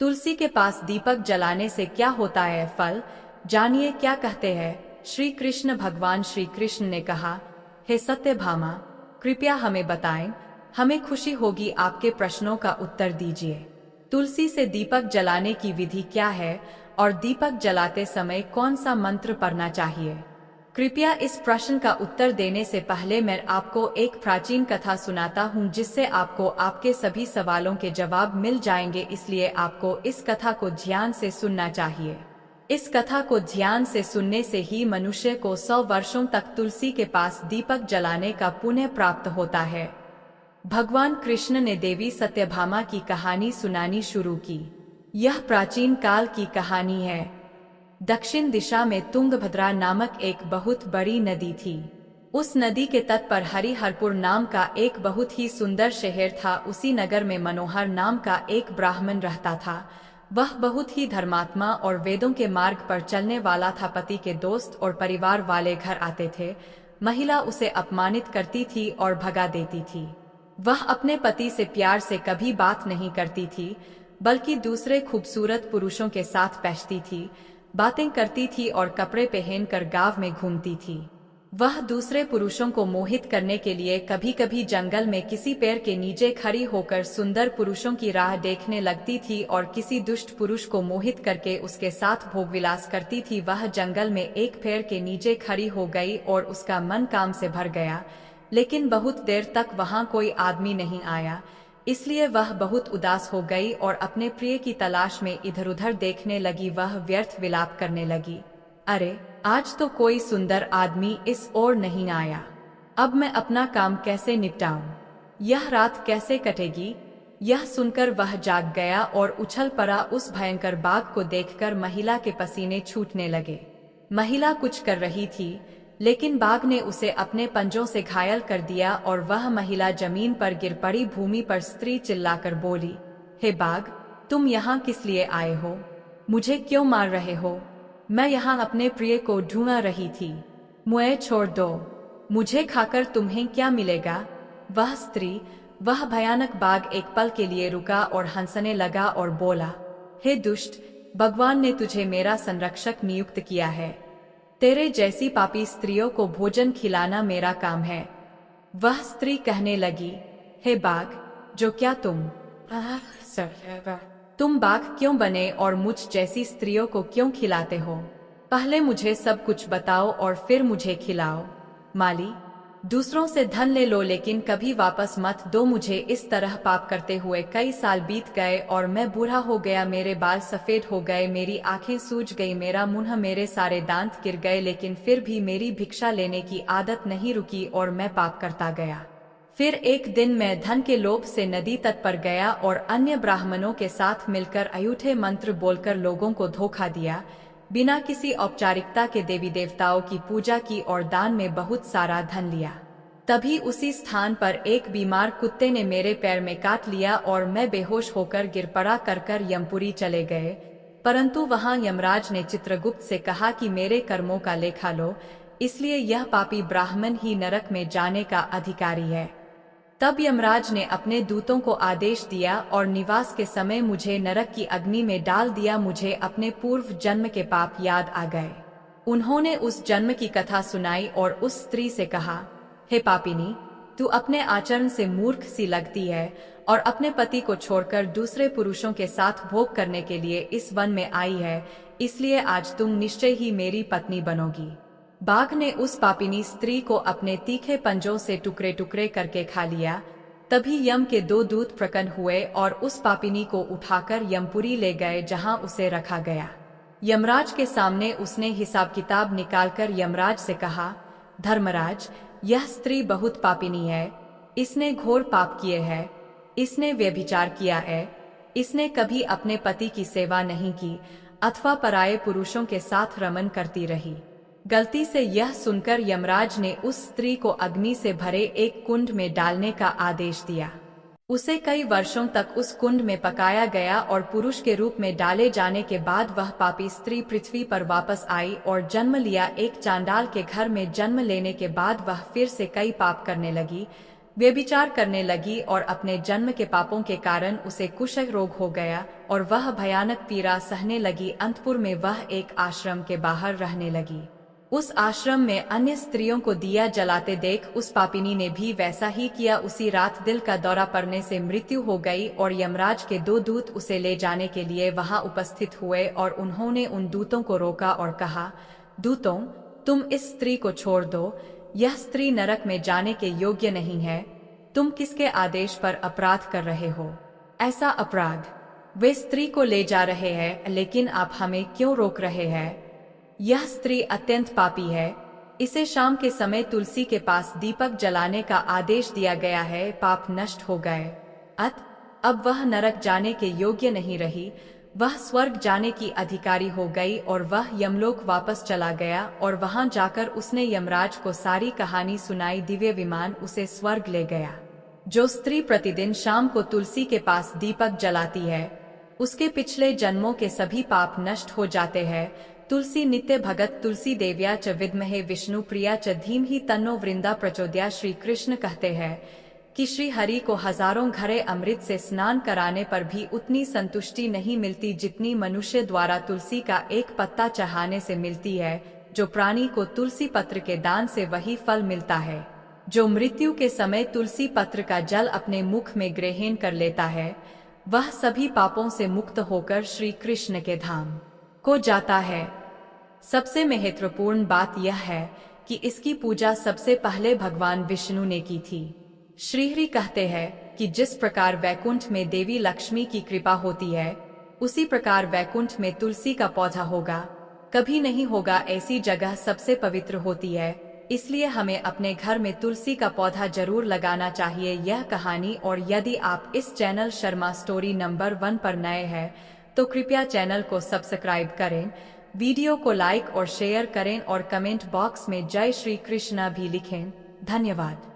तुलसी के पास दीपक जलाने से क्या होता है फल, जानिए क्या कहते हैं श्री कृष्ण। भगवान श्री कृष्ण ने कहा, हे सत्यभामा, कृपया हमें बताएं, हमें खुशी होगी आपके प्रश्नों का उत्तर दीजिए। तुलसी से दीपक जलाने की विधि क्या है और दीपक जलाते समय कौन सा मंत्र पढ़ना चाहिए? कृपया इस प्रश्न का उत्तर देने से पहले मैं आपको एक प्राचीन कथा सुनाता हूँ, जिससे आपको आपके सभी सवालों के जवाब मिल जाएंगे, इसलिए आपको इस कथा को ध्यान से सुनना चाहिए। इस कथा को ध्यान से सुनने से ही मनुष्य को 100 वर्षों तक तुलसी के पास दीपक जलाने का पुण्य प्राप्त होता है। भगवान कृष्ण ने देवी सत्यभामा की कहानी सुनानी शुरू की। यह प्राचीन काल की कहानी है। दक्षिण दिशा में तुंगभद्रा नामक एक बहुत बड़ी नदी थी। उस नदी के तट पर हरिहरपुर नाम का एक बहुत ही सुंदर शहर था। उसी नगर में मनोहर नाम का एक ब्राह्मण रहता था। वह बहुत ही धर्मात्मा और वेदों के मार्ग पर चलने वाला था। पति के दोस्त और परिवार वाले घर आते थे, महिला उसे अपमानित करती थी और भगा देती थी। वह अपने पति से प्यार से कभी बात नहीं करती थी, बल्कि दूसरे खूबसूरत पुरुषों के साथ बैठती थी, बातें करती थी और कपड़े पहनकर गांव में घूमती थी। वह दूसरे पुरुषों को मोहित करने के लिए कभी कभी जंगल में किसी पेड़ के नीचे खड़ी होकर सुंदर पुरुषों की राह देखने लगती थी और किसी दुष्ट पुरुष को मोहित करके उसके साथ भोगविलास करती थी। वह जंगल में एक पेड़ के नीचे खड़ी हो गई और उसका मन काम से भर गया, लेकिन बहुत देर तक वहां कोई आदमी नहीं आया, इसलिए वह बहुत उदास हो गई और अपने प्रिय की तलाश में इधर उधर देखने लगी। वह व्यर्थ विलाप करने लगी, अरे आज तो कोई सुंदर आदमी इस ओर नहीं आया, अब मैं अपना काम कैसे निपटाऊं? यह रात कैसे कटेगी? यह सुनकर वह जाग गया और उछल पड़ा। उस भयंकर बाघ को देखकर महिला के पसीने छूटने लगे। महिला कुछ कर रही थी, लेकिन बाघ ने उसे अपने पंजों से घायल कर दिया और वह महिला जमीन पर गिर पड़ी। भूमि पर स्त्री चिल्लाकर बोली, हे बाघ, तुम यहाँ किस लिए आए हो? मुझे क्यों मार रहे हो? मैं यहाँ अपने प्रिय को ढूंढ रही थी, मुझे छोड़ दो, मुझे खाकर तुम्हें क्या मिलेगा? वह स्त्री, वह भयानक बाघ एक पल के लिए रुका और हंसने लगा और बोला, हे दुष्ट, भगवान ने तुझे मेरा संरक्षक नियुक्त किया है। तेरे जैसी पापी स्त्रियों को भोजन खिलाना मेरा काम है। वह स्त्री कहने लगी, हे बाघ, जो क्या तुम बाघ क्यों बने और मुझ जैसी स्त्रियों को क्यों खिलाते हो? पहले मुझे सब कुछ बताओ और फिर मुझे खिलाओ। माली, दूसरों से धन ले लो लेकिन कभी वापस मत दो। मुझे इस तरह पाप करते हुए कई साल बीत गए और मैं बूढ़ा हो गया। मेरे बाल सफेद हो गए, मेरी आंखें सूज गई, मेरा मुंह, मेरे सारे दांत गिर गए, लेकिन फिर भी मेरी भिक्षा लेने की आदत नहीं रुकी और मैं पाप करता गया। फिर एक दिन मैं धन के लोभ से नदी तट पर गया और अन्य ब्राह्मणों के साथ मिलकर अयूठे मंत्र बोलकर लोगों को धोखा दिया। बिना किसी औपचारिकता के देवी देवताओं की पूजा की और दान में बहुत सारा धन लिया। तभी उसी स्थान पर एक बीमार कुत्ते ने मेरे पैर में काट लिया और मैं बेहोश होकर गिर पड़ा। कर यमपुरी चले गए, परंतु वहां यमराज ने चित्रगुप्त से कहा कि मेरे कर्मों का लेखा लो, इसलिए यह पापी ब्राह्मण ही नरक में जाने का अधिकारी है। तब यमराज ने अपने दूतों को आदेश दिया और निवास के समय मुझे नरक की अग्नि में डाल दिया। मुझे अपने पूर्व जन्म के पाप याद आ गए। उन्होंने उस जन्म की कथा सुनाई और उस स्त्री से कहा, हे पापिनी, तू अपने आचरण से मूर्ख सी लगती है और अपने पति को छोड़कर दूसरे पुरुषों के साथ भोग करने के लिए इस वन में आई है, इसलिए आज तुम निश्चय ही मेरी पत्नी बनोगी। बाघ ने उस पापिनी स्त्री को अपने तीखे पंजों से टुकड़े टुकड़े करके खा लिया। तभी यम के 2 दूत प्रकट हुए और उस पापिनी को उठाकर यमपुरी ले गए, जहां उसे रखा गया। यमराज के सामने उसने हिसाब किताब निकालकर यमराज से कहा, धर्मराज, यह स्त्री बहुत पापिनी है, इसने घोर पाप किए हैं, इसने व्यभिचार किया है, इसने कभी अपने पति की सेवा नहीं की अथवा पराये पुरुषों के साथ रमन करती रही। गलती से यह सुनकर यमराज ने उस स्त्री को अग्नि से भरे एक कुंड में डालने का आदेश दिया। उसे कई वर्षों तक उस कुंड में पकाया गया और पुरुष के रूप में डाले जाने के बाद वह पापी स्त्री पृथ्वी पर वापस आई और जन्म लिया। एक चांडाल के घर में जन्म लेने के बाद वह फिर से कई पाप करने लगी। व्यभिचार करने लगी और अपने जन्म के पापों के कारण उसे कुष्ठ रोग हो गया और वह भयानक पीड़ा सहने लगी। अंतपुर में वह एक आश्रम के बाहर रहने लगी। उस आश्रम में अन्य स्त्रियों को दिया जलाते देख उस पापिनी ने भी वैसा ही किया। उसी रात दिल का दौरा पड़ने से मृत्यु हो गई और यमराज के 2 दूत उसे ले जाने के लिए वहां उपस्थित हुए और उन्होंने उन दूतों को रोका और कहा, दूतों, तुम इस स्त्री को छोड़ दो, यह स्त्री नरक में जाने के योग्य नहीं है। तुम किसके आदेश पर अपराध कर रहे हो? ऐसा अपराध वे स्त्री को ले जा रहे हैं, लेकिन आप हमें क्यों रोक रहे हैं? यह स्त्री अत्यंत पापी है। इसे शाम के समय तुलसी के पास दीपक जलाने का आदेश दिया गया है। पाप नष्ट हो गए, अब वह नरक जाने के योग्य नहीं रही। वह स्वर्ग जाने की अधिकारी हो गई और वह यमलोक वापस चला गया और वहां जाकर उसने यमराज को सारी कहानी सुनाई। दिव्य विमान उसे स्वर्ग ले गया। जो स्त्री प्रतिदिन शाम को तुलसी के पास दीपक जलाती है, उसके पिछले जन्मों के सभी पाप नष्ट हो जाते हैं। तुलसी नित्य भगत तुलसी देव्या च विद्महे विष्णु प्रिया च धीमहि तन्नो वृंदा प्रचोदया। श्री कृष्ण कहते हैं कि श्री हरि को हजारों घड़े अमृत से स्नान कराने पर भी उतनी संतुष्टि नहीं मिलती जितनी मनुष्य द्वारा तुलसी का एक पत्ता चढ़ाने से मिलती है। जो प्राणी को तुलसी पत्र के दान से वही फल मिलता है। जो मृत्यु के समय तुलसी पत्र का जल अपने मुख में ग्रहण कर लेता है, वह सभी पापों से मुक्त होकर श्री कृष्ण के धाम को जाता है। सबसे महत्वपूर्ण बात यह है कि इसकी पूजा सबसे पहले भगवान विष्णु ने की थी। श्रीहरि कहते हैं कि जिस प्रकार वैकुंठ में देवी लक्ष्मी की कृपा होती है, उसी प्रकार वैकुंठ में तुलसी का पौधा होगा, कभी नहीं होगा। ऐसी जगह सबसे पवित्र होती है, इसलिए हमें अपने घर में तुलसी का पौधा जरूर लगाना चाहिए। यह कहानी, और यदि आप इस चैनल शर्मा स्टोरी नंबर 1 पर नए हैं तो कृपया चैनल को सब्सक्राइब करें, वीडियो को लाइक और शेयर करें और कमेंट बॉक्स में जय श्री कृष्णा भी लिखें। धन्यवाद।